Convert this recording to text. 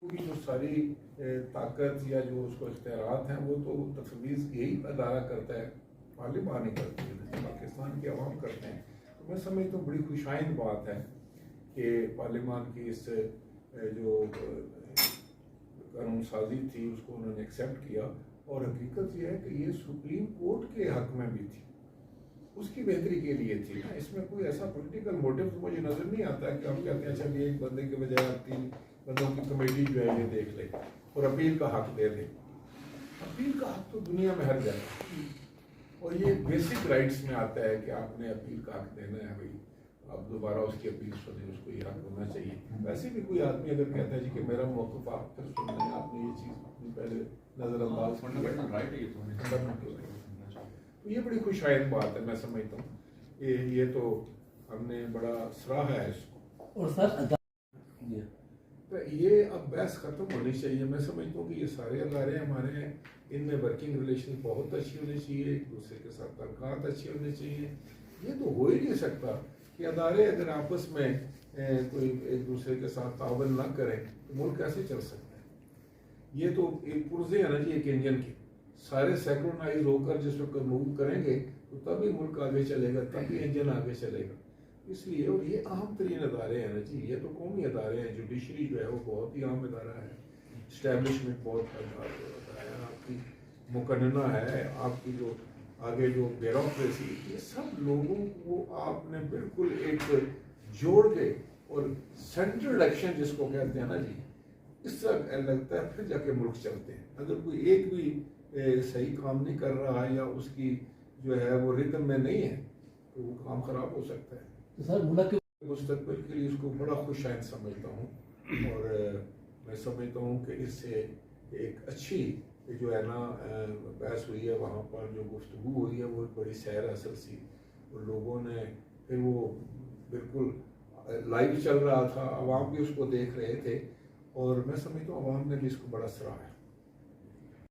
کی جو ساری طاقت یا جو اس کو اختیارات ہیں وہ تو تفویض یہی ادارہ کرتا ہے، پارلیمان ہی کرتی ہے، پاکستان کے عوام کرتے ہیں. تو میں سمجھتا ہوں بڑی خوشائند بات ہے کہ پارلیمان کی اس جو قانون سازی تھی اس کو انہوں نے ایکسیپٹ کیا، اور حقیقت یہ ہے کہ یہ سپریم کورٹ کے حق میں بھی تھی، اس کی بہتری کے لیے تھی. اس میں کوئی ایسا پولیٹیکل موٹیو تو مجھے نظر نہیں آتا ہے کہ آپ کہتے ہیں چلیے ایک بندے کے بجائے آپ 3 بندوں کی کمیٹی جو ہے یہ دیکھ لے اور اپیل کا حق دے دے. اپیل کا حق تو دنیا میں ہر جگہ ہے، اور یہ بیسک رائٹس میں آتا ہے کہ آپ نے اپیل کا حق دینا ہے. بھائی آپ دوبارہ اس کی اپیل سنیں، اس کو یہ حق ہونا چاہیے. ویسے بھی کوئی آدمی اگر کہتا ہے جی کہ میرا موقف آپ پھر سن لیں، آپ نے یہ چیز پہلے نظر انداز فنڈامنٹل رائٹ ہے تو یہ بڑی خوشائند بات ہے. میں سمجھتا ہوں یہ تو ہم نے بڑا سراہا ہے اس کو. اور سر یہ اب بحث ختم ہونی چاہیے. میں سمجھتا ہوں کہ یہ سارے ادارے ہمارے ہیں، ان میں ورکنگ ریلیشن بہت اچھی ہونی چاہیے، ایک دوسرے کے ساتھ تعلقات اچھے ہونے چاہیے. یہ تو ہو ہی نہیں سکتا کہ ادارے اگر آپس میں کوئی ایک دوسرے کے ساتھ تعاون نہ کریں تو ملک کیسے چل سکتا ہے. یہ تو ایک پرزے ہیں نا جی ایک انجن کی، سارے سینکرونائز ہو کر جس وقت موو کریں گے تو تبھی ملک آگے چلے گا، تبھی انجن آگے چلے گا. اس لیے اور یہ اہم ترین ادارے ہیں نا جی، یہ تو قومی ادارے ہیں. جوڈیشری جو ہے وہ بہت ہی اہم ادارہ ہے، اسٹیبلشمنٹ بہت ادارہ ہے، آپ کی مقننہ ہے، آپ کی جو آگے جو بیوروکریسی، یہ سب لوگوں کو آپ نے بالکل ایک جوڑ کے اور سینٹرل ایکشن جس کو کہتے ہیں نا جی، اس طرح لگتا ہے پھر جا کے ملک چلتے ہیں. اگر کوئی ایک بھی صحیح کام نہیں کر رہا ہے یا اس کی جو ہے وہ ریتم میں نہیں ہے تو وہ کام خراب ہو سکتا ہے. سر ملک کے مستقبل کے لیے اس کو بڑا خوشائند سمجھتا ہوں، اور میں سمجھتا ہوں کہ اس سے ایک اچھی جو ہے نا بحث ہوئی ہے، وہاں پر جو گفتگو ہوئی ہے وہ ایک بڑی سیر اثر سی، اور لوگوں نے پھر وہ بالکل لائیو چل رہا تھا، عوام بھی اس کو دیکھ رہے تھے، اور میں سمجھتا ہوں عوام نے بھی اس کو بڑا سراہا ہے.